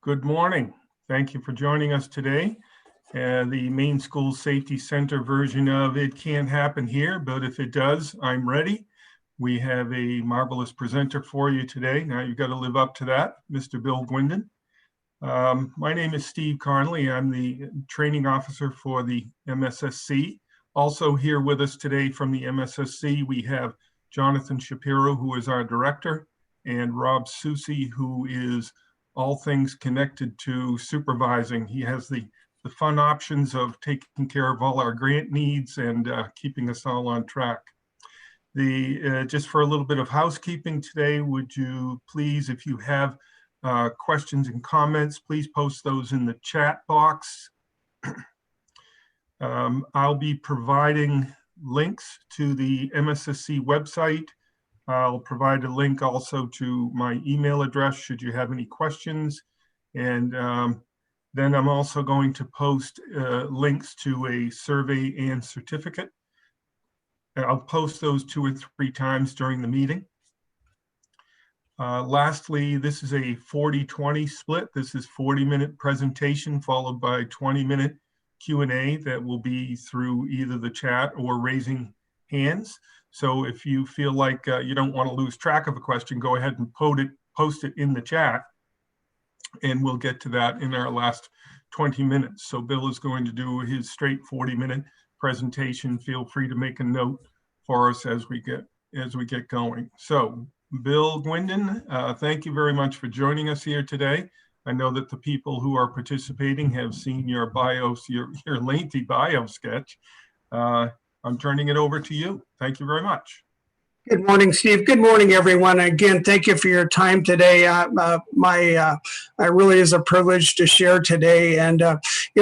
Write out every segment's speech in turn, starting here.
Good morning. Thank you for joining us today. The Maine School Safety Center version of It Can't Happen Here, but if it does, I'm ready. We have a marvelous presenter for you today. Now you've got to live up to that, Mr. Bill Gwyndon. My name is Steve Connolly. I'm the training officer for the MSSC. Also here with us today from the MSSC, we have Jonathan Shapiro, who is our director, and Rob Susi, who is all things connected to supervising. He has the fun options of taking care of all our grant needs and keeping us all on track. Just for a little bit of housekeeping today, would you please, if you have questions and comments, please post those in the chat box. I'll be providing links to the MSSC website. I'll provide a link also to my email address should you have any questions. And then I'm also going to post links to a survey and certificate. And I'll post those 2 or 3 times during the meeting. Lastly, this is a 40-20 split. This is 40-minute presentation followed by 20-minute Q&A that will be through either the chat or raising hands. So if you feel like you don't want to lose track of a question, go ahead and post it in the chat, and we'll get to that in our last 20 minutes. So Bill is going to do his straight 40-minute presentation. Feel free to make a note for us as we get going. So Bill Gwyndon, thank you very much for joining us here today. I know that the people who are participating have seen your bios, your lengthy bio sketch. I'm turning it over to you. Thank you very much. Good morning, Steve. Good morning, everyone. Again, thank you for your time today. It really is a privilege to share today. And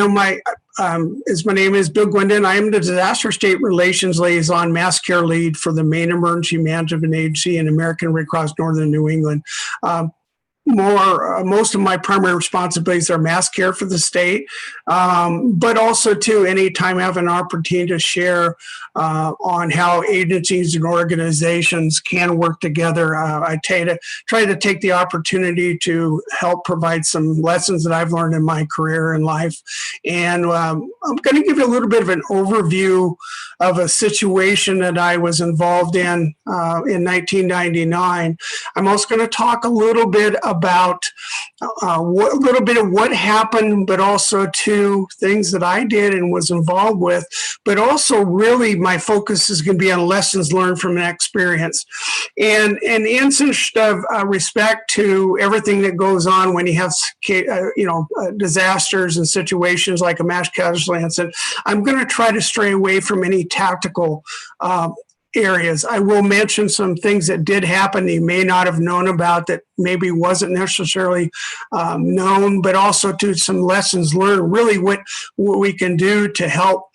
my name is Bill Gwyndon. I am the Disaster State Relations Liaison Mass Care Lead for the Maine Emergency Management Agency and American Red Cross Northern New England. Most of my primary responsibilities are mass care for the state, but also too, anytime I have an opportunity to share on how agencies and organizations can work together, I try to take the opportunity to help provide some lessons that I've learned in my career and life. And I'm going to give you a little bit of an overview of a situation that I was involved in 1999. I'm also going to talk a little bit about a little bit of what happened, but also to things that I did and was involved with, but also really my focus is going to be on lessons learned from an experience. And in the interest of respect to everything that goes on when you have, disasters and situations like a mass casualty incident, I'm going to try to stray away from any tactical areas. I will mention some things that did happen that you may not have known about that maybe wasn't necessarily known, but also to some lessons learned, really what we can do to help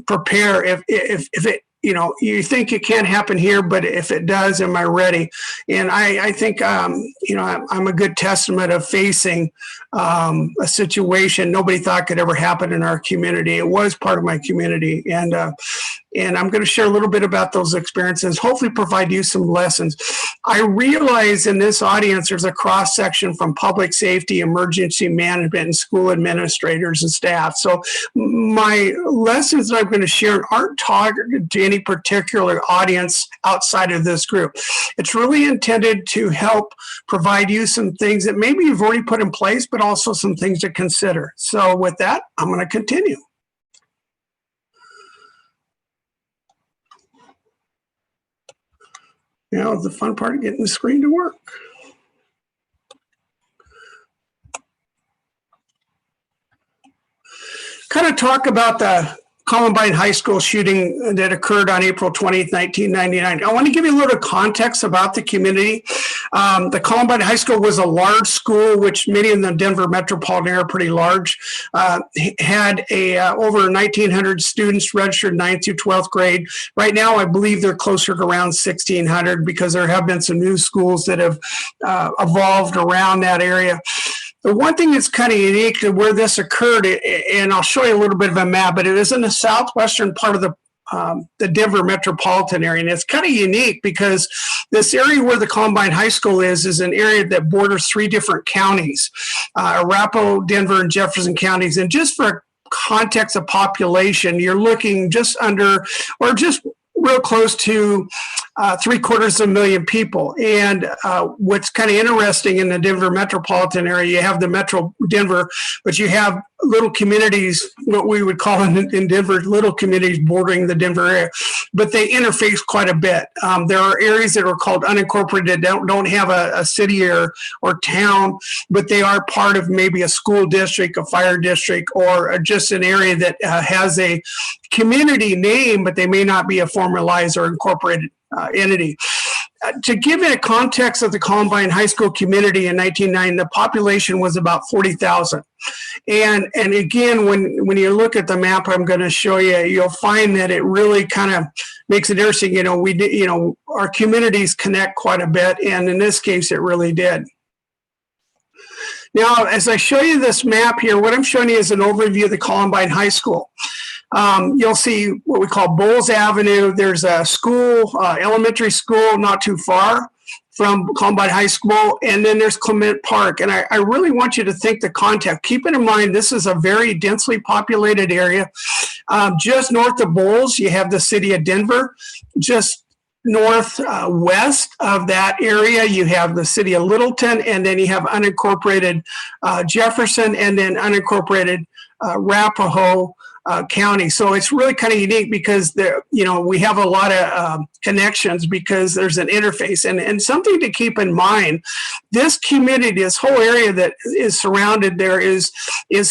prepare if it, you think it can't happen here, but if it does, am I ready? And I think, I'm a good testament of facing a situation nobody thought could ever happen in our community. It was part of my community. And I'm going to share a little bit about those experiences, hopefully provide you some lessons. I realize in this audience, there's a cross section from public safety, emergency management, and school administrators and staff. So my lessons that I'm going to share aren't targeted to any particular audience outside of this group. It's really intended to help provide you some things that maybe you've already put in place, but also some things to consider. So with that, I'm going to continue. Now the fun part of getting the screen to work. Kind of talk about the Columbine High School shooting that occurred on April 20th, 1999. I want to give you a little context about the community. The Columbine High School was a large school, which many in the Denver metropolitan area are pretty large. Had over 1,900 students registered 9th through 12th grade. Right now, I believe they're closer to around 1,600 because there have been some new schools that have evolved around that area. The one thing that's kind of unique to where this occurred, and I'll show you a little bit of a map, but it is in the southwestern part of the the Denver metropolitan area. And it's kind of unique because this area where the Columbine High School is an area that borders 3 different counties, Arapahoe, Denver, and Jefferson counties. And just for context of population, you're looking just under, or just real close to 750,000 people. And what's kind of interesting in the Denver metropolitan area, you have the Metro Denver, but you have little communities, what we would call in Denver, little communities bordering the Denver area, but they interface quite a bit. There are areas that are called unincorporated, don't have a city or town, but they are part of maybe a school district, a fire district, or just an area that has a community name, but they may not be a formalized or incorporated entity. To give it a context of the Columbine High School community in 1990, the population was about 40,000. And again, when you look at the map I'm going to show you, you'll find that it really kind of makes it interesting. Our communities connect quite a bit, and in this case, it really did. Now, as I show you this map here, what I'm showing you is an overview of the Columbine High School. You'll see what we call Bowles Avenue. There's a school, elementary school, not too far from Columbine High School. And then there's Clement Park. And I really want you to think the context. Keep in mind, this is a very densely populated area. Just north of Bowles, you have the city of Denver. Just northwest of that area, you have the city of Littleton, and then you have unincorporated Jefferson, and then unincorporated Arapahoe County. So it's really kind of unique because we have a lot of connections because there's an interface. And something to keep in mind, this community, this whole area that is surrounded there is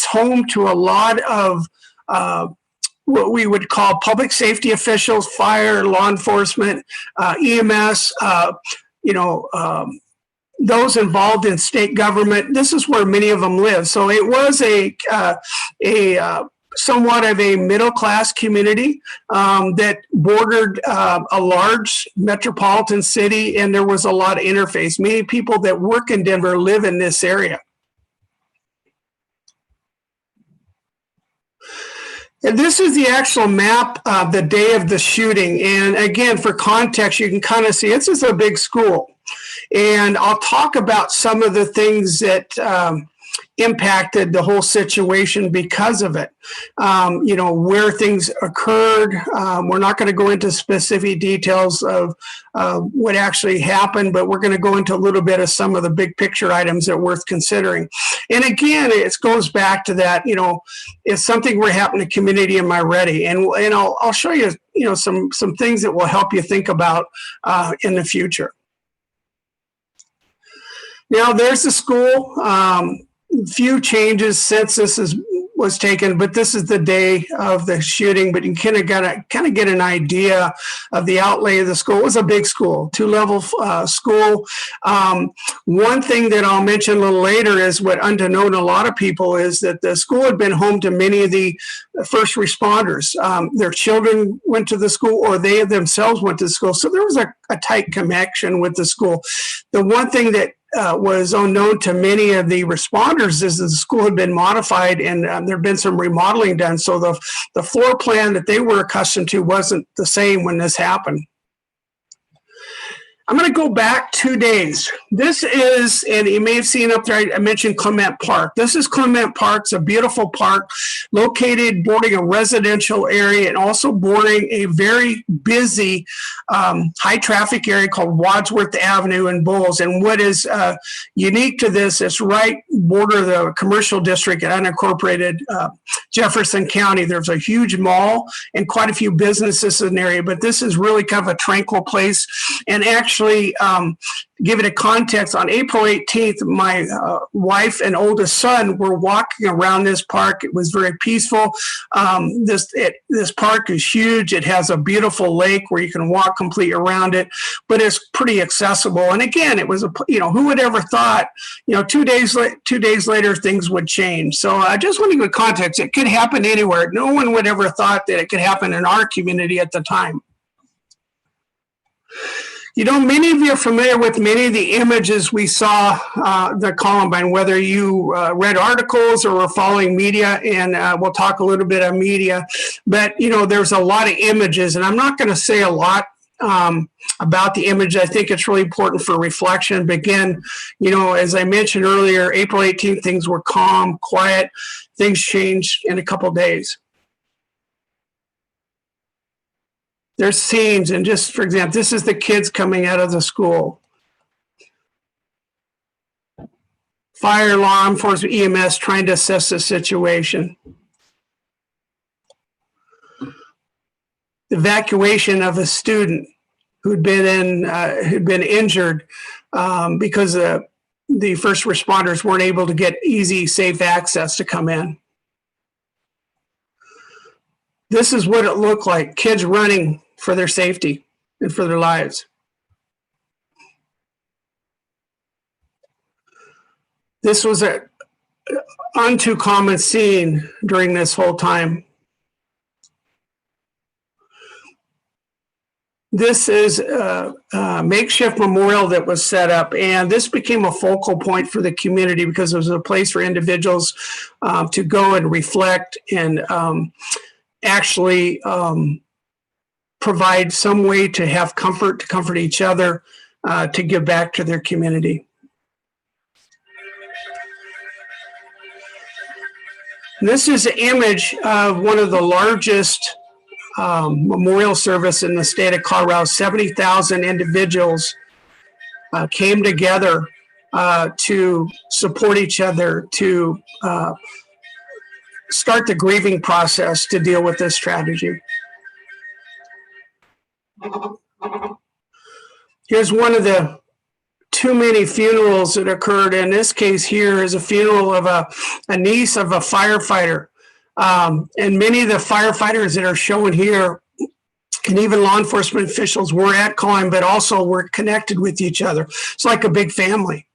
home to a lot of what we would call public safety officials, fire, law enforcement, EMS, those involved in state government. This is where many of them live. So it was a somewhat of a middle-class community that bordered a large metropolitan city, and there was a lot of interface. Many people that work in Denver live in this area. And this is the actual map of the day of the shooting. And again, for context, you can kind of see this is a big school. And I'll talk about some of the things that impacted the whole situation because of it. Where things occurred. We're not going to go into specific details of what actually happened, but we're going to go into a little bit of some of the big picture items that are worth considering. And again, it goes back to that, if something were to happen to community, am I ready? And I'll show you, some things that will help you think about in the future. Now, there's the school. Few changes since this was taken, but this is the day of the shooting. But you kind of get an idea of the outlay of the school. It was a big school, 2-level school. One thing that I'll mention a little later is what unknown to a lot of people is that the school had been home to many of the first responders. Their children went to the school, or they themselves went to school. So there was a tight connection with the school. The one thing that was unknown to many of the responders is that the school had been modified, and there had been some remodeling done. So the floor plan that they were accustomed to wasn't the same when this happened. I'm going to go back 2 days. This is, and you may have seen up there, I mentioned Clement Park. This is Clement Park. It's a beautiful park located bordering a residential area and also bordering a very busy high traffic area called Wadsworth Avenue in Bowles. And what is unique to this, it's right border the commercial district at unincorporated Jefferson County. There's a huge mall and quite a few businesses in the area, but this is really kind of a tranquil place. And actually, give it a context, on April 18th, my wife and oldest son were walking around this park. It was very peaceful. This park is huge. It has a beautiful lake where you can walk completely around it, but it's pretty accessible. And again, it was who would ever thought 2 days later things would change. So I just want to give context. It could happen anywhere. No one would ever thought that it could happen in our community at the time. You know, many of you are familiar with many of the images we saw the Columbine, whether you read articles or were following media, and we'll talk a little bit of media. But, you know, there's a lot of images, and I'm not going to say a lot about the image. I think it's really important for reflection. But again, you know, as I mentioned earlier, April 18th, things were calm, quiet. Things changed in a couple of days. There's scenes, and just for example, this is the kids coming out of the school. Fire, law enforcement, EMS trying to assess the situation. Evacuation of a student who'd been injured because the first responders weren't able to get easy, safe access to come in. This is what it looked like, kids running for their safety and for their lives. This was an untoo common scene during this whole time. This is a makeshift memorial that was set up, and this became a focal point for the community because it was a place for individuals to go and reflect and actually provide some way to have comfort, to comfort each other, to give back to their community. This is an image of one of the largest memorial service in the state of Colorado. 70,000 individuals came together to support each other, to start the grieving process to deal with this tragedy. Here's one of the too many funerals that occurred. In this case here is a funeral of a niece of a firefighter. And many of the firefighters that are shown here, and even law enforcement officials, were at Columbine, but also were connected with each other. It's like a big family.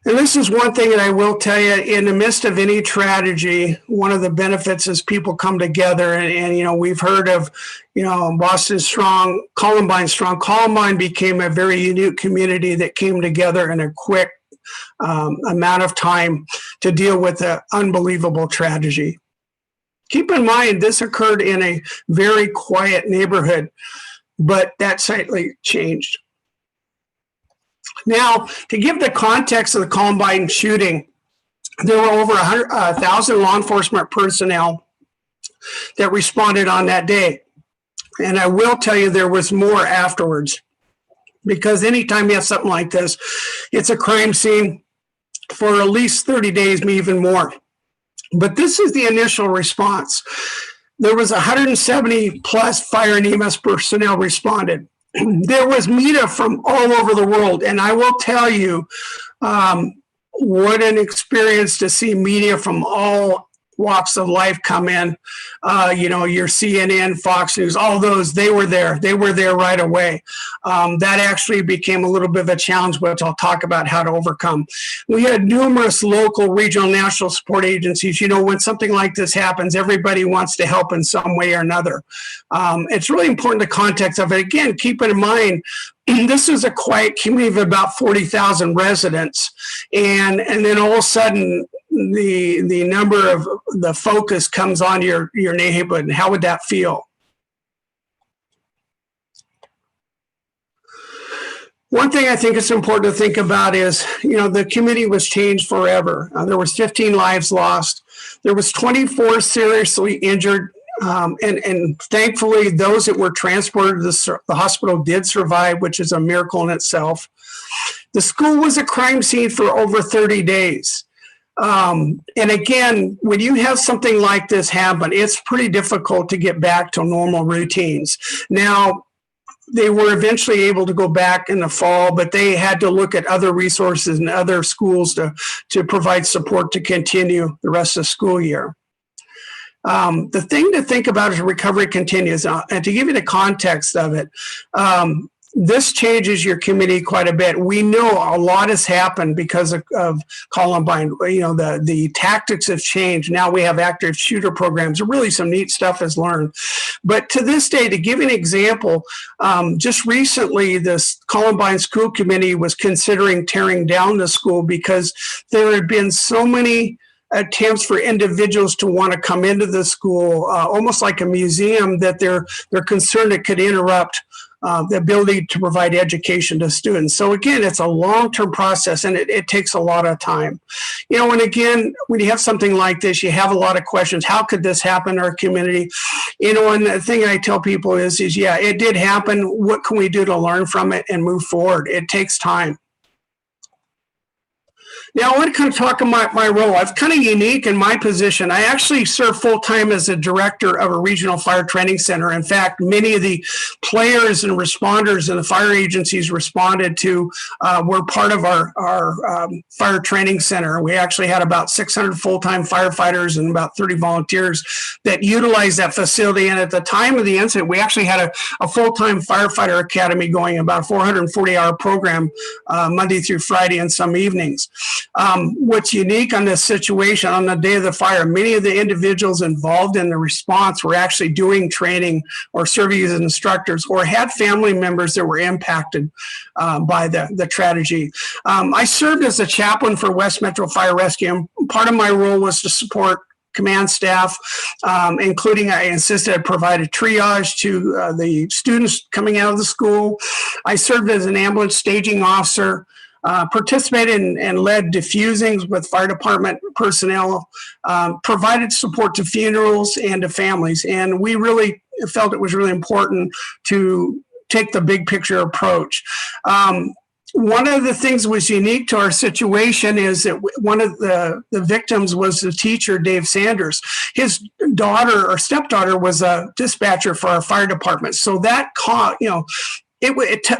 And this is one thing that I will tell you, in the midst of any tragedy, one of the benefits is people come together. And you know, we've heard of, you know, Boston Strong, Columbine Strong. Columbine became a very unique community that came together in a quick amount of time to deal with an unbelievable tragedy. Keep in mind, this occurred in a very quiet neighborhood, but that slightly changed. Now, to give the context of the Columbine shooting, there were over 1,000 law enforcement personnel that responded on that day. And I will tell you, there was more afterwards, because anytime you have something like this, it's a crime scene for at least 30 days, maybe even more. But this is the initial response. There was 170 plus fire and EMS personnel responded. There was media from all over the world. And I will tell you, what an experience to see media from all walks of life come in. You know, your CNN, Fox News, all those, they were there. They were there right away. That actually became a little bit of a challenge, which I'll talk about how to overcome. We had numerous local, regional, national support agencies. You know, when something like this happens, everybody wants to help in some way or another. It's really important, the context of it. Again, keep in mind, this is a quiet community of about 40,000 residents. And then all of a sudden, the number of the focus comes on your neighborhood. And how would that feel? One thing I think it's important to think about is, you know, the community was changed forever. There was 15 lives lost. There was 24 seriously injured. And thankfully, those that were transported to the hospital did survive, which is a miracle in itself. The school was a crime scene for over 30 days. And again, when you have something like this happen, it's pretty difficult to get back to normal routines. Now, they were eventually able to go back in the fall, but they had to look at other resources and other schools to provide support to continue the rest of the school year. The thing to think about is recovery continues. And to give you the context of it, this changes your committee quite a bit. We know a lot has happened because of Columbine. You know, the tactics have changed. Now we have active shooter programs. Really some neat stuff is learned. But to this day, to give an example, just recently, this Columbine School Committee was considering tearing down the school because there had been so many attempts for individuals to want to come into the school, almost like a museum, that they're concerned it could interrupt the ability to provide education to students. So again, it's a long-term process, and it takes a lot of time. You know, and again, when you have something like this, you have a lot of questions. How could this happen in our community? You know, and the thing I tell people is yeah, it did happen. What can we do to learn from it and move forward? It takes time. Now, I want to kind of talk about my role. I'm kind of unique in my position. I actually serve full-time as a director of a regional fire training center. In fact, many of the players and responders in the fire agencies responded to were part of our fire training center. We actually had about 600 full-time firefighters and about 30 volunteers that utilized that facility. And at the time of the incident, we actually had a full-time firefighter academy going, about a 440-hour program Monday through Friday and some evenings. What's unique on this situation, on the day of the fire, many of the individuals involved in the response were actually doing training or serving as instructors or had family members that were impacted by the tragedy. I served as a chaplain for West Metro Fire Rescue, and part of my role was to support command staff, including I insisted I provided triage to the students coming out of the school. I served as an ambulance staging officer, participated and led diffusings with fire department personnel, provided support to funerals and to families. And we really felt it was really important to take the big picture approach. One of the things that was unique to our situation is that one of the victims was the teacher, Dave Sanders. His daughter or stepdaughter was a dispatcher for our fire department. So that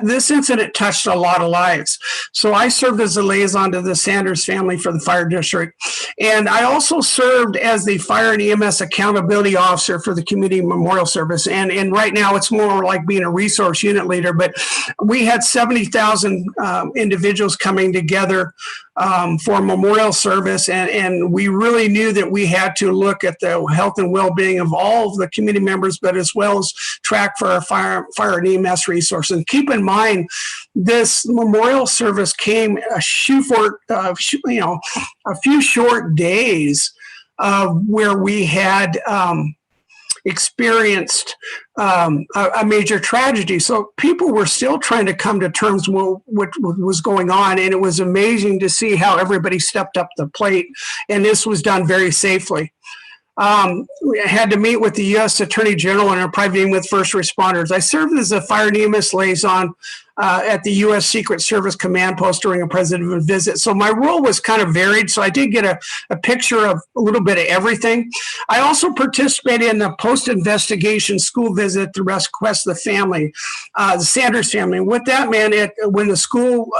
this incident touched a lot of lives. So I served as a liaison to the Sanders family for the fire district. And I also served as the fire and EMS accountability officer for the community memorial service. And right now it's more like being a resource unit leader, but we had 70,000 individuals coming together for memorial service. And we really knew that we had to look at the health and well-being of all of the community members, but as well as track for our fire and EMS resources. And keep in mind, this memorial service came a few short days where we had experienced a major tragedy. So people were still trying to come to terms with what was going on. And it was amazing to see how everybody stepped up the plate. And this was done very safely. We had to meet with the U.S. Attorney General and a private meeting with first responders. I served as a fire and EMS liaison at the U.S. Secret Service command post during a president visit. So my role was kind of varied. So I did get a picture of a little bit of everything. I also participated in the post-investigation school visit to request the family, the Sanders family. What that meant, when the school,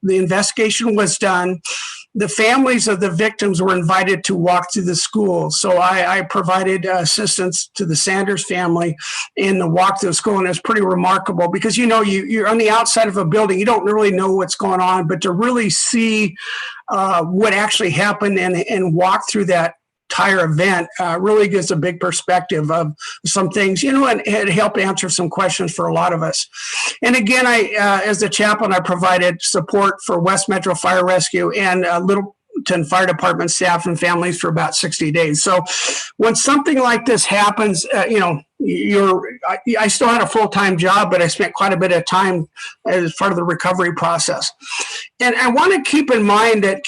the investigation was done, the families of the victims were invited to walk through the school. So I provided assistance to the Sanders family in the walk through the school. And it's pretty remarkable because, you're on the outside of a building. You don't really know what's going on, but to really see what actually happened and walk through that entire event really gives a big perspective of some things, and it helped answer some questions for a lot of us. And again, as a chaplain, I provided support for West Metro Fire Rescue and Littleton Fire Department staff and families for about 60 days. So when something like this happens, I still had a full-time job, but I spent quite a bit of time as part of the recovery process. And I want to keep in mind that,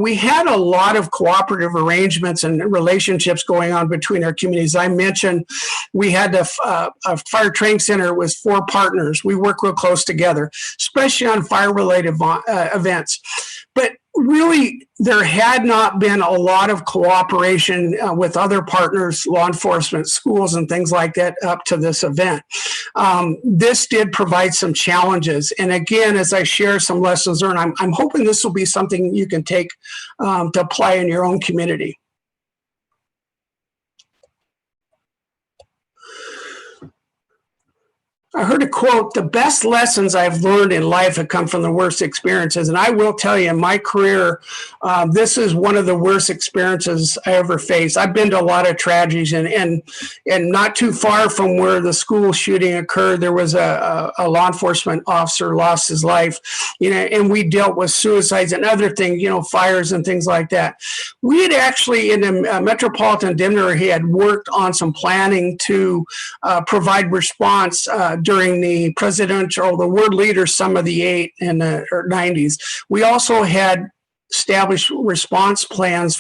we had a lot of cooperative arrangements and relationships going on between our communities. I mentioned we had a fire training center with 4 partners. We work real close together, especially on fire-related events. But really, there had not been a lot of cooperation with other partners, law enforcement, schools, and things like that up to this event. This did provide some challenges. And again, as I share some lessons learned, I'm hoping this will be something you can take to apply in your own community. I heard a quote, the best lessons I've learned in life have come from the worst experiences. And I will tell you, in my career, this is one of the worst experiences I ever faced. I've been to a lot of tragedies, and not too far from where the school shooting occurred, there was a law enforcement officer lost his life, and we dealt with suicides and other things, fires and things like that. We had actually, in the metropolitan Denver, he had worked on some planning to provide response during the the World Leaders Summit of the 8 in the 90s. We also had established response plans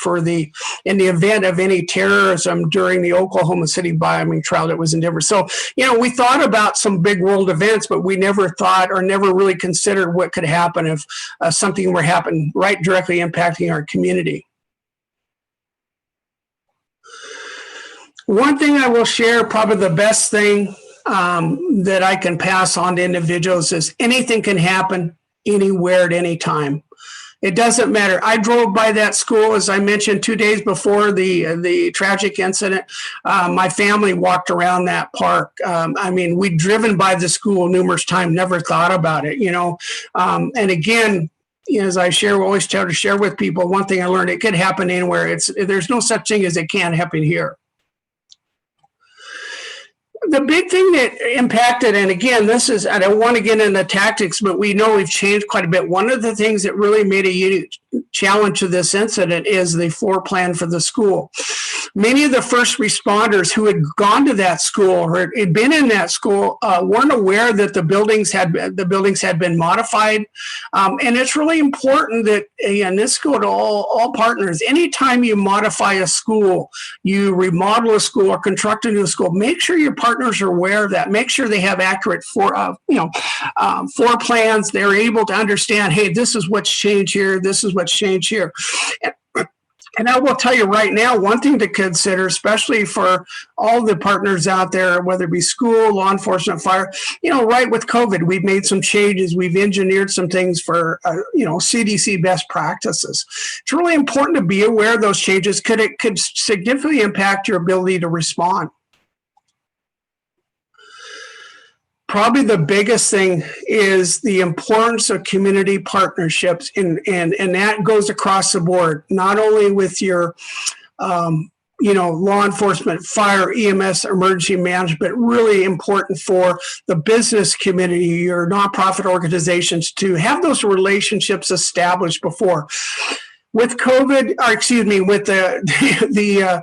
in the event of any terrorism during the Oklahoma City bombing trial that was in Denver. So, we thought about some big world events, but we never thought or never really considered what could happen if something were to happen right directly impacting our community. One thing I will share, probably the best thing that I can pass on to individuals is anything can happen anywhere at any time. It doesn't matter. I drove by that school, as I mentioned, 2 days before the tragic incident. My family walked around that park. We'd driven by the school numerous times, never thought about it, and again, as I always try to share with people, one thing I learned, it could happen anywhere. There's no such thing as it can't happen here. The big thing that impacted, and again, I don't want to get into tactics, but we know we've changed quite a bit. One of the things that really made a unique challenge to this incident is the floor plan for the school. Many of the first responders who had gone to that school or had been in that school weren't aware that the buildings had been modified. And it's really important that, and this go to all partners, anytime you modify a school, you remodel a school or construct a new school, make sure your partners are aware of that. Make sure they have accurate floor plans. They're able to understand, hey, this is what's changed here. This is what's changed here. And I will tell you right now, one thing to consider, especially for all the partners out there, whether it be school, law enforcement, fire, right with COVID, we've made some changes. We've engineered some things for, CDC best practices. It's really important to be aware of those changes. It could significantly impact your ability to respond. Probably the biggest thing is the importance of community partnerships, and that goes across the board, not only with your law enforcement, fire, EMS, emergency management, but really important for the business community, your nonprofit organizations, to have those relationships established before. With COVID, with the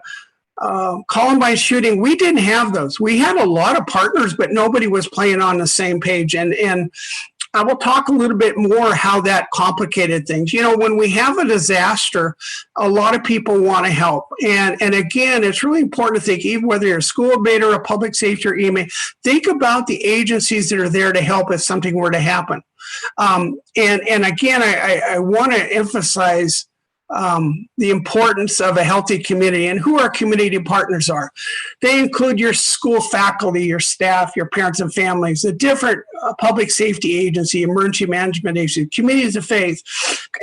Columbine shooting, we didn't have those. We had a lot of partners, but nobody was playing on the same page. And I will talk a little bit more how that complicated things. When we have a disaster, a lot of people want to help. And again, it's really important to think, even whether you're a school abater or a public safety or EMA, think about the agencies that are there to help if something were to happen. And again, I want to emphasize the importance of a healthy community and who our community partners are. They include your school faculty, your staff, your parents and families, the different public safety agency, emergency management agency, communities of faith.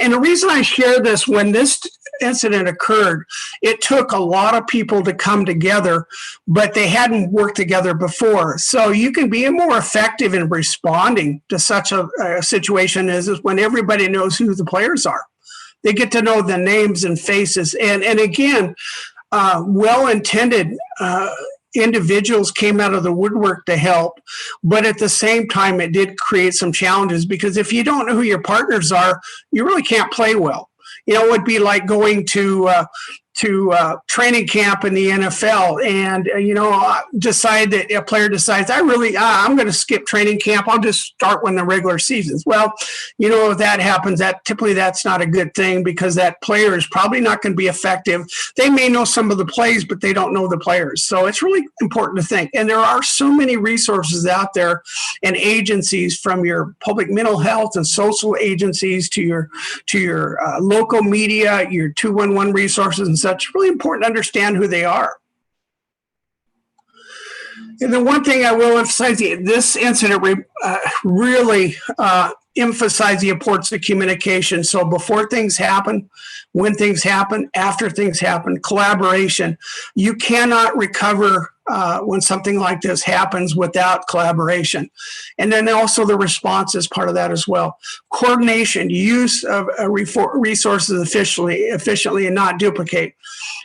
And the reason I share this, when this incident occurred, it took a lot of people to come together, but they hadn't worked together before. So you can be more effective in responding to such a situation as when everybody knows who the players are. They get to know the names and faces. And again, well-intended individuals came out of the woodwork to help. But at the same time, it did create some challenges, because if you don't know who your partners are, you really can't play well. It would be like going to training camp in the NFL and, decide that a player decides, I'm going to skip training camp. I'll just start when the regular season's. Well, if that happens, typically that's not a good thing, because that player is probably not going to be effective. They may know some of the plays, but they don't know the players. So it's really important to think. And there are so many resources out there and agencies, from your public mental health and social agencies to your local media, your 211 resources and such. It's really important to understand who they are. And the one thing I will emphasize, this incident really emphasize the importance of communication. So before things happen, when things happen, after things happen, collaboration. You cannot recover when something like this happens without collaboration. And then also the response is part of that as well. Coordination, use of resources efficiently and not duplicate.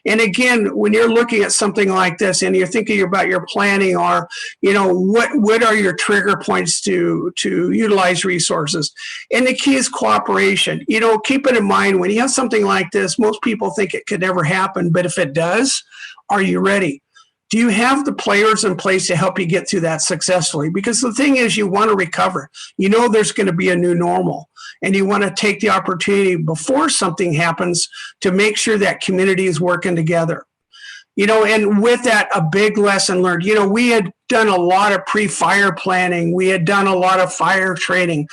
And again, when you're looking at something like this and you're thinking about your planning, or, what are your trigger points to utilize resources? And the key is cooperation. Keep it in mind, when you have something like this, most people think it could never happen, but if it does, are you ready? Do you have the players in place to help you get through that successfully? Because the thing is, you want to recover. There's going to be a new normal, and you want to take the opportunity before something happens to make sure that community is working together. And with that, a big lesson learned. We had done a lot of pre-fire planning. We had done a lot of fire training.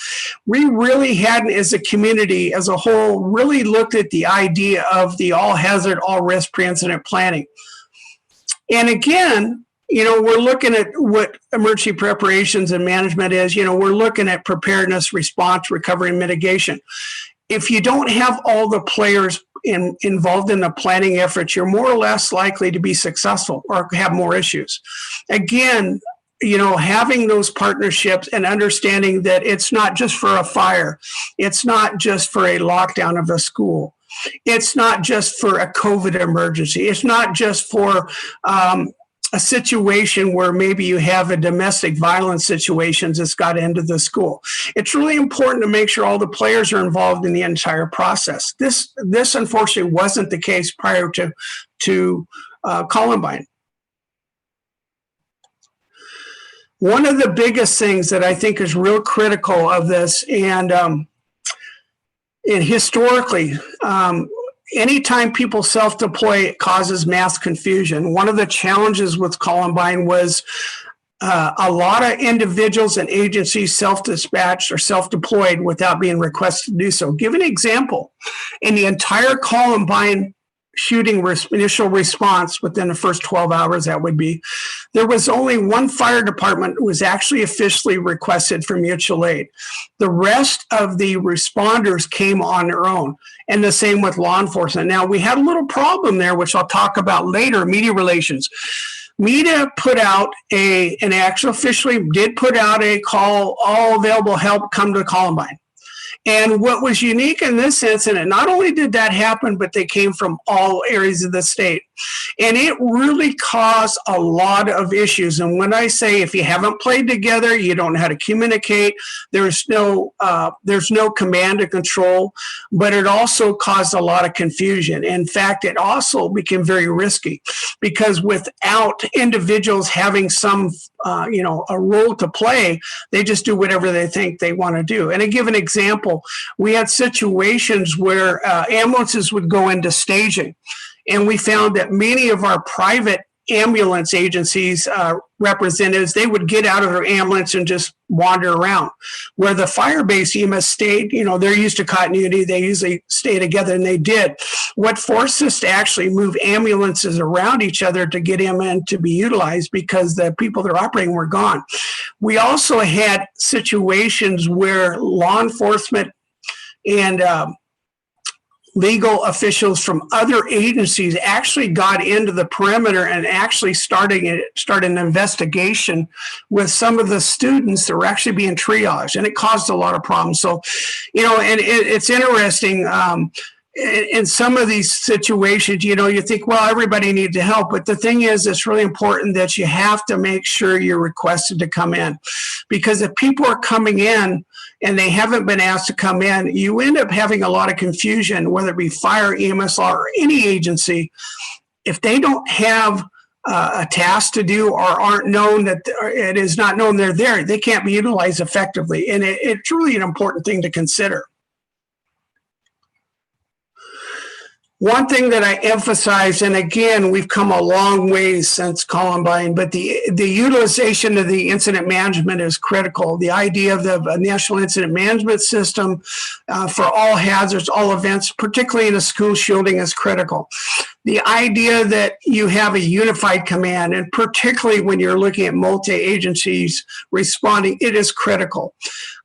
We really hadn't, as a community as a whole, really looked at the idea of the all hazard, all risk pre-incident planning. And again, we're looking at what emergency preparations and management is. We're looking at preparedness, response, recovery, and mitigation. If you don't have all the players involved in the planning efforts, you're more or less likely to be successful or have more issues. Again, having those partnerships and understanding that it's not just for a fire, it's not just for a lockdown of a school. It's not just for a COVID emergency. It's not just for a situation where maybe you have a domestic violence situation that's got into the school. It's really important to make sure all the players are involved in the entire process. This unfortunately wasn't the case prior to Columbine. One of the biggest things that I think is real critical of this, and historically, anytime people self-deploy, it causes mass confusion. One of the challenges with Columbine was a lot of individuals and agencies self-dispatched or self-deployed without being requested to do so. Give an example. In the entire Columbine shooting initial response within the first 12 hours, that would be, there was only one fire department that was actually officially requested for mutual aid. The rest of the responders came on their own, and the same with law enforcement. Now, we had a little problem there, which I'll talk about later, media relations. Media put out and actually officially did put out a call, all available help come to Columbine. And what was unique in this incident, not only did that happen, but they came from all areas of the state. And it really caused a lot of issues. And when I say if you haven't played together, you don't know how to communicate, there's no command and control, but it also caused a lot of confusion. In fact, it also became very risky because without individuals having some a role to play, they just do whatever they think they want to do. And to give an example, we had situations where ambulances would go into staging, and we found that many of our private ambulance agencies representatives, they would get out of their ambulance and just wander around. Where the fire-based EMS stayed, they're used to continuity, they usually stay together, and they did. What forced us to actually move ambulances around each other to get them in to be utilized because the people that are operating were gone. We also had situations where law enforcement and legal officials from other agencies actually got into the perimeter and actually started an investigation with some of the students that were actually being triaged, and it caused a lot of problems. So, and it's interesting. In some of these situations, you think, well, everybody needs to help. But the thing is, it's really important that you have to make sure you're requested to come in. Because if people are coming in and they haven't been asked to come in, you end up having a lot of confusion, whether it be fire, EMS, or any agency. If they don't have a task to do or aren't known that it is not known they're there, they can't be utilized effectively. And it's really an important thing to consider. One thing that I emphasize, and again, we've come a long ways since Columbine, but the utilization of the incident management is critical. The idea of the National Incident Management System for all hazards, all events, particularly in a school shielding, is critical. the idea that you have a unified command, and particularly when you're looking at multi-agencies responding, it is critical.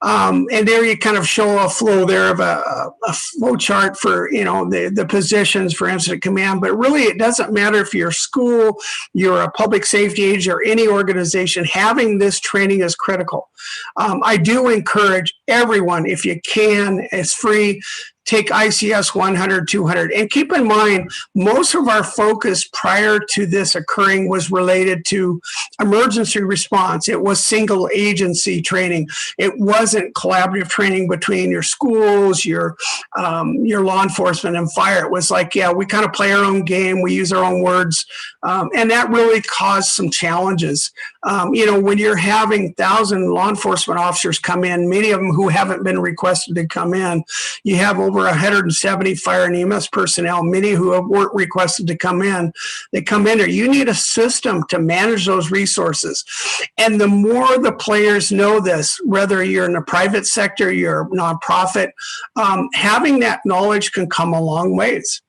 And there you kind of show a flow there of a flow chart for, the positions for incident command. But really, it doesn't matter if you're a school, you're a public safety agency, or any organization, having this training is critical. I do encourage everyone, if you can, it's free, take ICS 100, 200. And keep in mind, most of our focus prior to this occurring was related to emergency response. It was single agency training. It wasn't collaborative training between your schools, your law enforcement and fire. It was like, yeah, we kind of play our own game. We use our own words. And that really caused some challenges. When you're having 1,000 law enforcement officers come in, many of them who haven't been requested to come in, you have over 170 fire and EMS personnel, many who weren't requested to come in. They come in there. You need a system to manage those resources. And the more the players know this, whether you're in the private sector, you're a nonprofit, having that knowledge can come a long ways.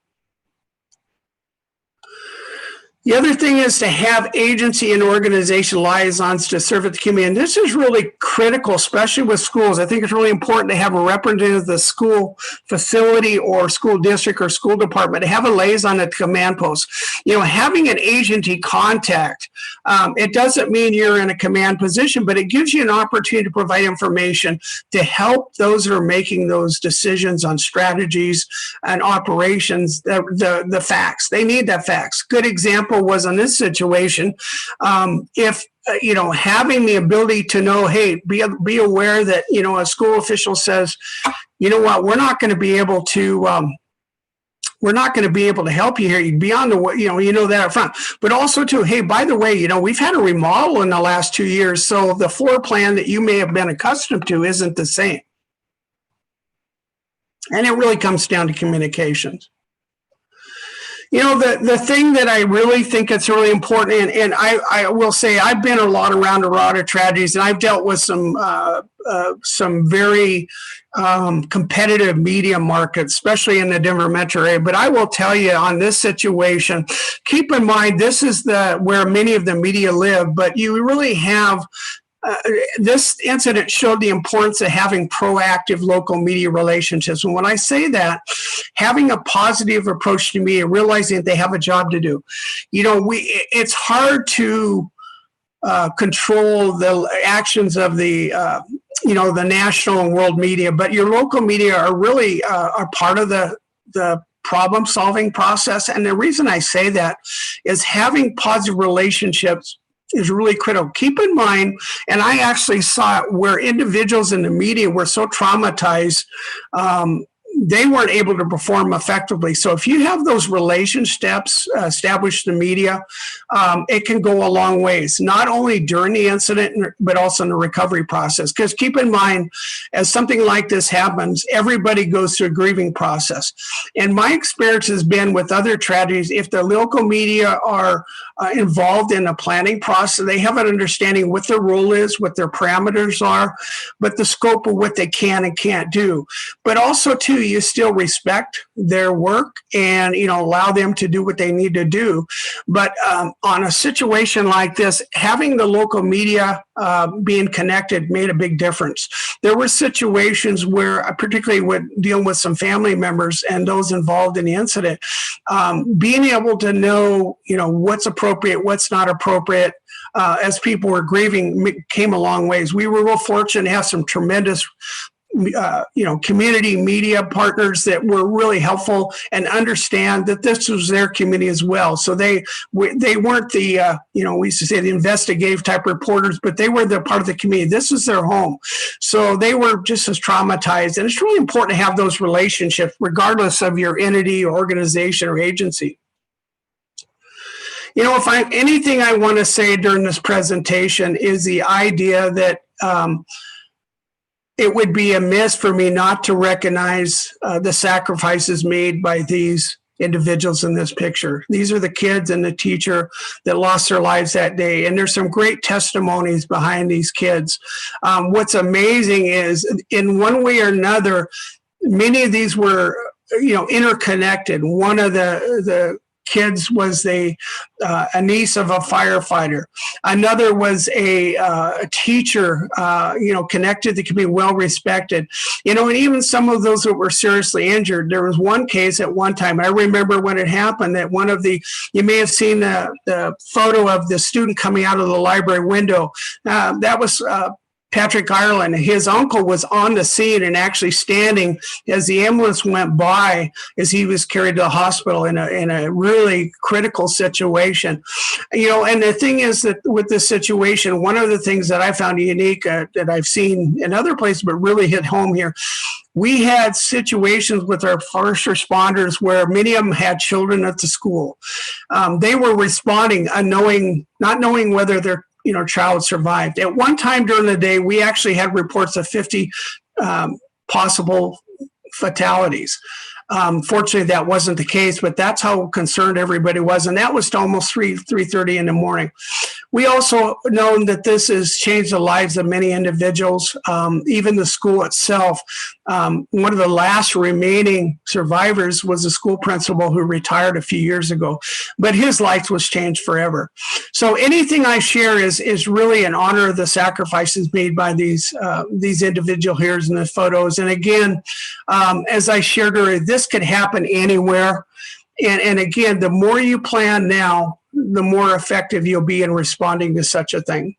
The other thing is to have agency and organization liaisons to serve at the community. And this is really critical, especially with schools. I think it's really important to have a representative of the school facility or school district or school department to have a liaison at the command post. Having an agency contact, it doesn't mean you're in a command position, but it gives you an opportunity to provide information to help those that are making those decisions on strategies and operations, the facts. They need that facts. Good example was in this situation, if having the ability to know, hey, be aware that a school official says, you know what, we're not going to be able to help you here. Beyond the that up front, but also too, hey, by the way, we've had a remodel in the last 2 years, so the floor plan that you may have been accustomed to isn't the same. And it really comes down to communications. The thing that I really think it's really important, and I will say I've been around a lot of tragedies, and I've dealt with some very competitive media markets, especially in the Denver metro area. But I will tell you on this situation, keep in mind, this is where many of the media live, but you really have this incident showed the importance of having proactive local media relationships. And when I say that, having a positive approach to media, realizing that they have a job to do. It's hard to control the actions of the national and world media, but your local media are really are part of the problem-solving process. And the reason I say that is having positive relationships is really critical. Keep in mind, and I actually saw it where individuals in the media were so traumatized, they weren't able to perform effectively. So if you have those relationships established in the media, it can go a long ways, not only during the incident, but also in the recovery process. Because keep in mind, as something like this happens, everybody goes through a grieving process. And my experience has been with other tragedies, if the local media are involved in the planning process, they have an understanding what their role is, what their parameters are, but the scope of what they can and can't do. But also, too, you still respect their work and allow them to do what they need to do. But on a situation like this, having the local media being connected made a big difference. There were situations where, particularly with dealing with some family members and those involved in the incident, being able to know what's appropriate, what's not appropriate, as people were grieving, came a long ways. We were real fortunate to have some tremendous community media partners that were really helpful and understand that this was their community as well. So they weren't the, we used to say the investigative type reporters, but they were the part of the community. This is their home. So they were just as traumatized. And it's really important to have those relationships, regardless of your entity or organization or agency. If anything I want to say during this presentation is the idea that it would be amiss for me not to recognize the sacrifices made by these individuals in this picture. These are the kids and the teacher that lost their lives that day. And there's some great testimonies behind these kids. What's amazing is, in one way or another, many of these were, interconnected. One of the kids was a niece of a firefighter. Another was a teacher, connected that could be well respected. And even some of those that were seriously injured. There was one case at one time, I remember when it happened, that you may have seen the photo of the student coming out of the library window. That was Patrick Ireland. His uncle was on the scene and actually standing as the ambulance went by as he was carried to the hospital in a really critical situation. And the thing is that with this situation, one of the things that I found unique that I've seen in other places, but really hit home here, we had situations with our first responders where many of them had children at the school. They were responding not knowing whether their child survived. At one time during the day, we actually had reports of 50 possible fatalities. Fortunately, that wasn't the case, but that's how concerned everybody was. And that was to almost 3:30 in the morning. We also know that this has changed the lives of many individuals, even the school itself. One of the last remaining survivors was a school principal who retired a few years ago, but his life was changed forever. So anything I share is really in honor of the sacrifices made by these individual heroes in the photos. And again, as I shared earlier, this could happen anywhere. And again, the more you plan now, the more effective you'll be in responding to such a thing.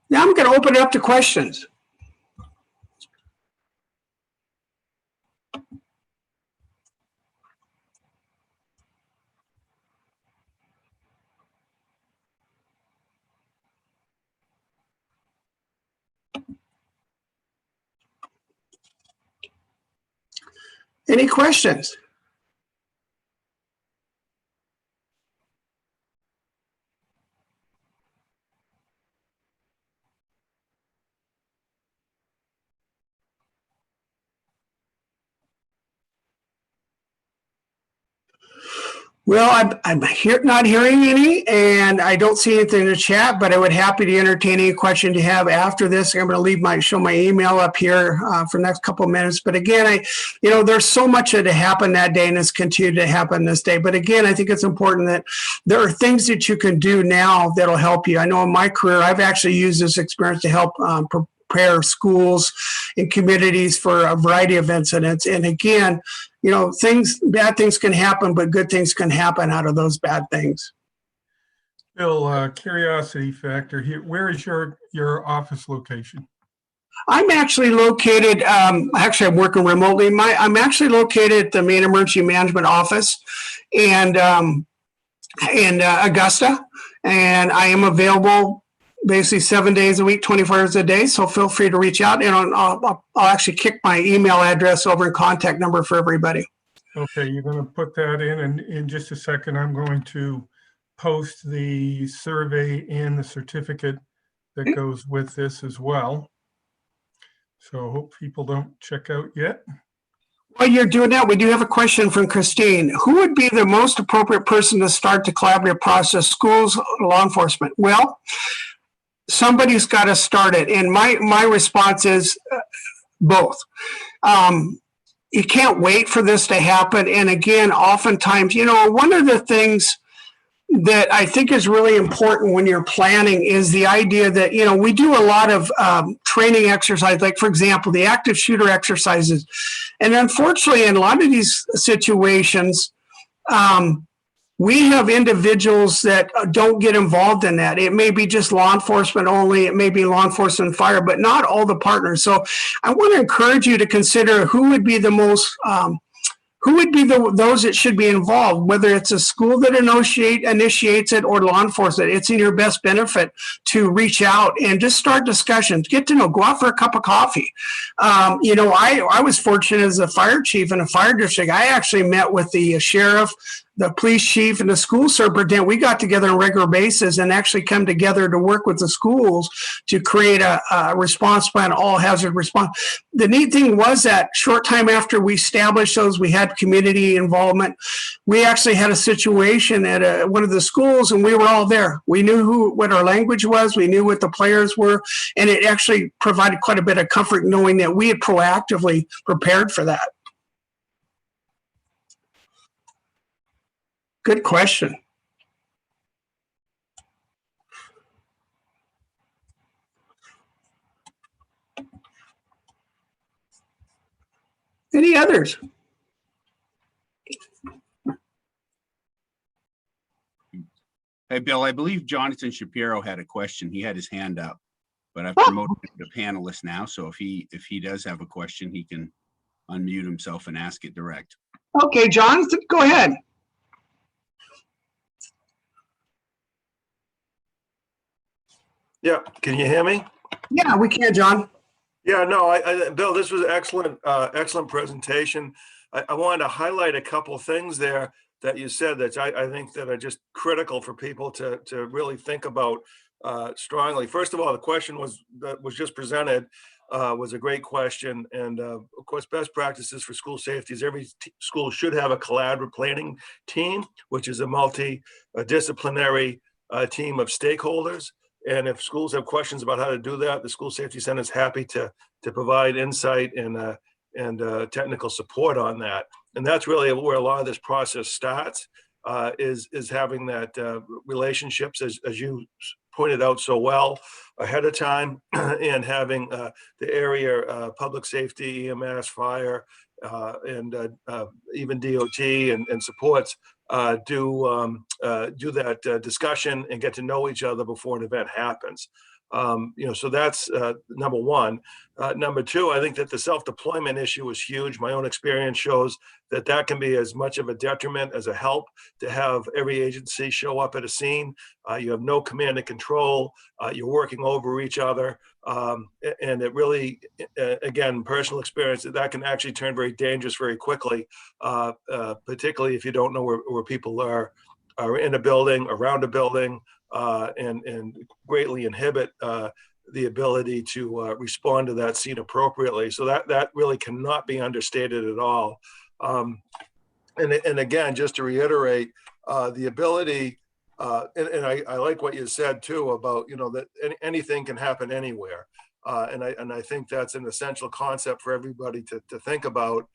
Now I'm going to open it up to questions. Any questions? Well, I'm not hearing any, and I don't see anything in the chat, but I would happy to entertain any questions you have after this. I'm going to show my email up here for the next couple of minutes. But again, there's so much that happened that day and it's continued to happen this day. But again, I think it's important that there are things that you can do now that'll help you. I know in my career, I've actually used this experience to help prepare schools and communities for a variety of incidents. And again, bad things can happen, but good things can happen out of those bad things. Bill, curiosity factor here. Where is your office location? I'm actually located, I'm working remotely. I'm actually located at the Maine Emergency Management Office in Augusta, and I am available basically 7 days a week, 24 hours a day. So feel free to reach out, and I'll actually kick my email address over and contact number for everybody. Okay, you're going to put that in, and in just a second, I'm going to post the survey and the certificate that goes with this as well. So I hope people don't check out yet. While you're doing that, we do have a question from Christine. Who would be the most appropriate person to start the collaborative process, schools, law enforcement? Well, somebody's got to start it. And my response is both. You can't wait for this to happen. And again, oftentimes, one of the things that I think is really important when you're planning is the idea that, we do a lot of training exercise, like, for example, the active shooter exercises. And unfortunately, in a lot of these situations, we have individuals that don't get involved in that. It may be just law enforcement only. It may be law enforcement and fire, but not all the partners. So I want to encourage you to consider who would be the most, those that should be involved, whether it's a school that initiates it or law enforcement. It's in your best benefit to reach out and just start discussions, get to know, go out for a cup of coffee. I was fortunate as a fire chief in a fire district. I actually met with the sheriff, the police chief, and the school superintendent. We got together on a regular basis and actually come together to work with the schools to create a response plan, all hazard response. The neat thing was that short time after we established those, we had community involvement. We actually had a situation at one of the schools, and we were all there. We knew what our language was. We knew what the players were, and it actually provided quite a bit of comfort knowing that we had proactively prepared for that. Good question. Any others? Hey, Bill, I believe Jonathan Shapiro had a question. He had his hand up, but I've Oh. promoted him to panelist now. So if he does have a question, he can unmute himself and ask it direct. Okay, Jonathan, go ahead. Yeah, can you hear me? Yeah, we can, John. Yeah, no, Bill, this was excellent presentation. I wanted to highlight a couple of things there that you said that I think that are just critical for people to really think about strongly. First of all, the question that was just presented was a great question, and of course, best practices for school safety is every school should have a collaborative planning team, which is a multidisciplinary team of stakeholders. And if schools have questions about how to do that, the School Safety Center is happy to provide insight and technical support on that. And that's really where a lot of this process starts, is having that relationships, as you pointed out so well, ahead of time, and having the area public safety, EMS, fire, and even DOT and supports do that discussion and get to know each other before an event happens. So that's number one. Number two, I think that the self-deployment issue is huge. My own experience shows that can be as much of a detriment as a help to have every agency show up at a scene. You have no command and control. You're working over each other. And it really, again, personal experience, that can actually turn very dangerous very quickly, particularly if you don't know where people are in a building, around a building, and greatly inhibit the ability to respond to that scene appropriately. So that really cannot be understated at all. And again, just to reiterate, the ability, and I like what you said too about, that anything can happen anywhere. And I think that's an essential concept for everybody to think about.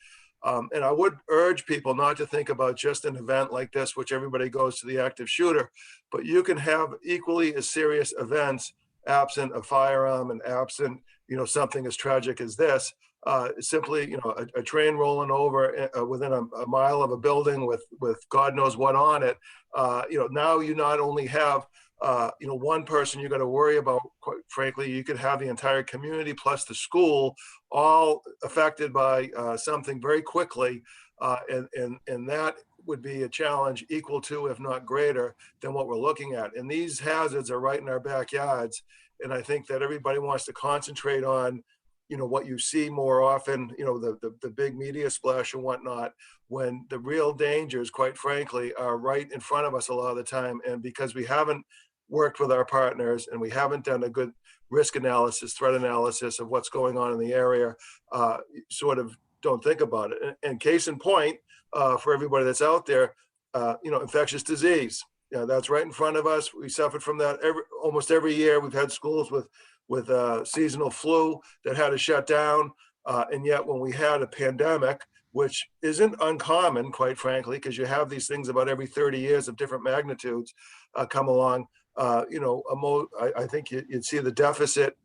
And I would urge people not to think about just an event like this, which everybody goes to the active shooter, but you can have equally as serious events absent a firearm and absent, something as tragic as this. Simply, a train rolling over within a mile of a building with God knows what on it. Now you not only have one person you got to worry about, quite frankly, you could have the entire community plus the school all affected by something very quickly. And that would be a challenge equal to, if not greater, than what we're looking at. And these hazards are right in our backyards. And I think that everybody wants to concentrate on, what you see more often, the big media splash and whatnot, when the real dangers, quite frankly, are right in front of us a lot of the time. And because we haven't worked with our partners and we haven't done a good risk analysis, threat analysis of what's going on in the area, sort of don't think about it. And case in point, for everybody that's out there, infectious disease. That's right in front of us. We suffered from that almost every year. We've had schools with seasonal flu that had to shut down. And yet when we had a pandemic, which isn't uncommon, quite frankly, because you have these things about every 30 years of different magnitudes come along, I think you'd see the deficit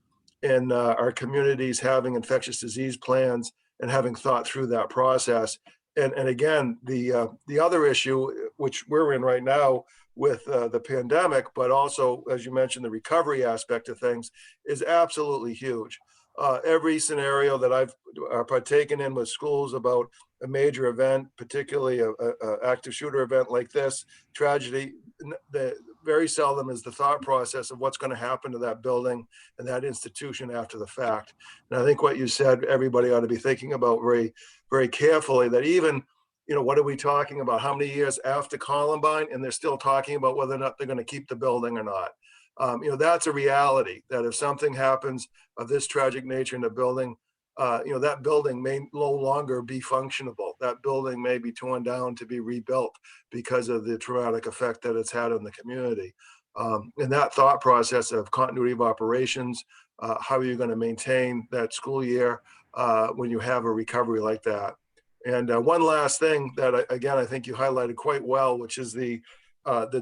in our communities having infectious disease plans and having thought through that process. And again, the other issue, which we're in right now with the pandemic, but also, as you mentioned, the recovery aspect of things is absolutely huge. Every scenario that I've partaken in with schools about a major event, particularly a active shooter event like this, tragedy, very seldom is the thought process of what's going to happen to that building and that institution after the fact. And I think what you said, everybody ought to be thinking about very, very carefully, that even, what are we talking about? How many years after Columbine, and they're still talking about whether or not they're going to keep the building or not. That's a reality, that if something happens of this tragic nature in the building, that building may no longer be functionable. That building may be torn down to be rebuilt because of the traumatic effect that it's had on the community. And that thought process of continuity of operations, how are you going to maintain that school year when you have a recovery like that? And one last thing that, again, I think you highlighted quite well, which is the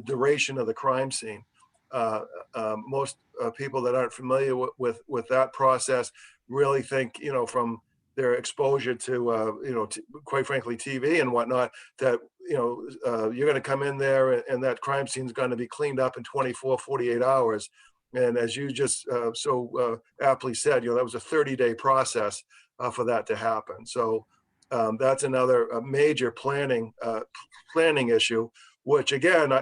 duration of the crime scene. Most people that aren't familiar with that process really think, from their exposure to, quite frankly, TV and whatnot, that, you're going to come in there and that crime scene is going to be cleaned up in 24, 48 hours. And as you just so aptly said, that was a 30-day process for that to happen. So that's another major planning issue, which again,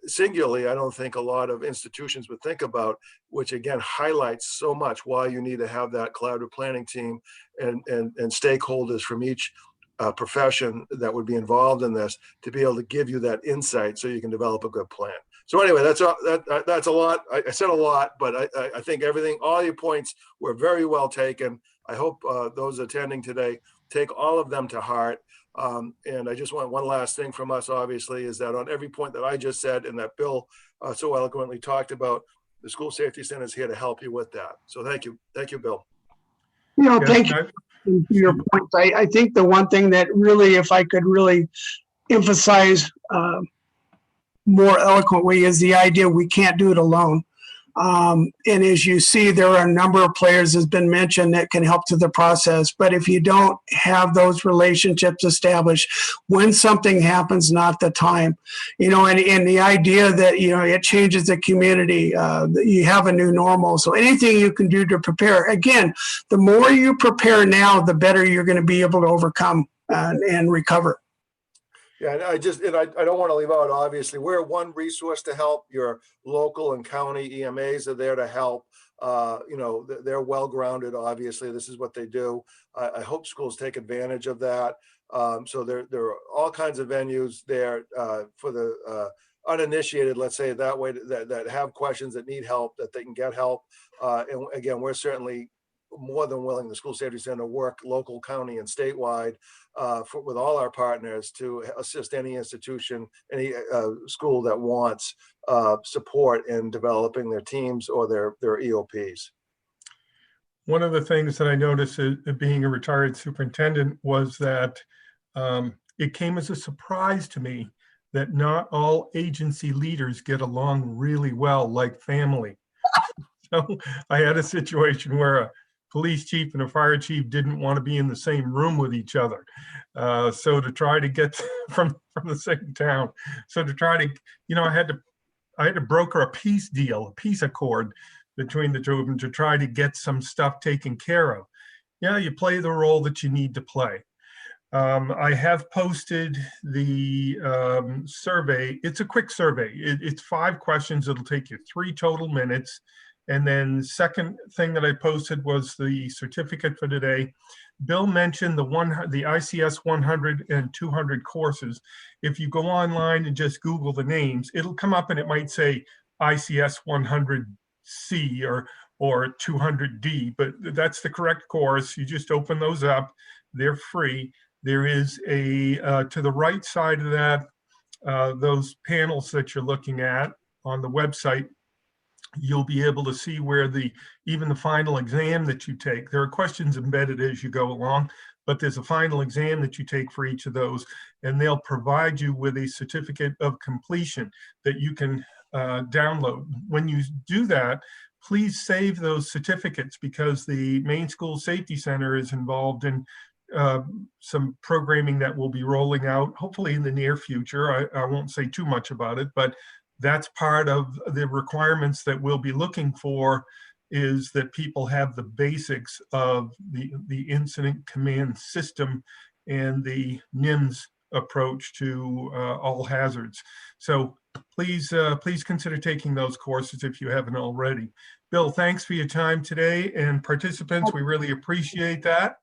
singularly, I don't think a lot of institutions would think about, which again highlights so much why you need to have that collaborative planning team and stakeholders from each profession that would be involved in this to be able to give you that insight so you can develop a good plan. So anyway, that's a lot. I said a lot, but I think all your points were very well taken. I hope those attending today take all of them to heart. And I just want one last thing from us, obviously, is that on every point that I just said and that Bill so eloquently talked about, the School Safety Center is here to help you with that. So thank you. Thank you, Bill. Thank you for your points. I think the one thing that really, if I could really emphasize more eloquently, is the idea we can't do it alone. And as you see, there are a number of players, has been mentioned, that can help to the process. But if you don't have those relationships established, when something happens, not the time, and the idea that, it changes the community, you have a new normal. So anything you can do to prepare, again, the more you prepare now, the better you're going to be able to overcome and recover. Yeah, and I don't want to leave out, obviously, we're one resource to help. Your local and county EMAs are there to help. They're well-grounded, obviously. This is what they do. I hope schools take advantage of that. So there are all kinds of venues there for the uninitiated, let's say it that way, that have questions, that need help, that they can get help. And again, we're certainly more than willing, the School Safety Center, work local, county, and statewide with all our partners to assist any institution, any school that wants support in developing their teams or their EOPs. One of the things that I noticed being a retired superintendent was that it came as a surprise to me that not all agency leaders get along really well like family. So I had a situation where a police chief and a fire chief didn't want to be in the same room with each other. So to try to get from the same town, so to try to, I had to broker a peace accord between the two of them to try to get some stuff taken care of. Yeah, you play the role that you need to play. I have posted the survey. It's a quick survey. It's 5 questions. It'll take you 3 total minutes. And then second thing that I posted was the certificate for today. Bill mentioned the ICS 100 and 200 courses. If you go online and just Google the names, it'll come up and it might say ICS 100C or 200D, but that's the correct course. You just open those up. They're free. There is to the right side of that, those panels that you're looking at on the website, you'll be able to see where even the final exam that you take, there are questions embedded as you go along, but there's a final exam that you take for each of those, and they'll provide you with a certificate of completion that you can download. When you do that, please save those certificates, because the Maine School Safety Center is involved in some programming that will be rolling out, hopefully in the near future. I won't say too much about it, but that's part of the requirements that we'll be looking for, is that people have the basics of the incident command system and the NIMS approach to all hazards. So please consider taking those courses if you haven't already. Bill, thanks for your time today, and participants, we really appreciate that.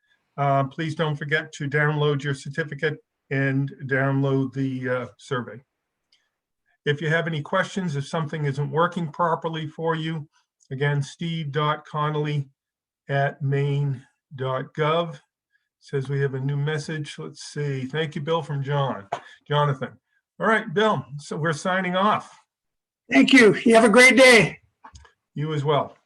Please don't forget to download your certificate and download the survey. If you have any questions, if something isn't working properly for you, again, steve.connolly@maine.gov. Says we have a new message. Let's see. Thank you, Bill, from Jonathan. All right, Bill, so we're signing off. Thank you. You have a great day. You as well.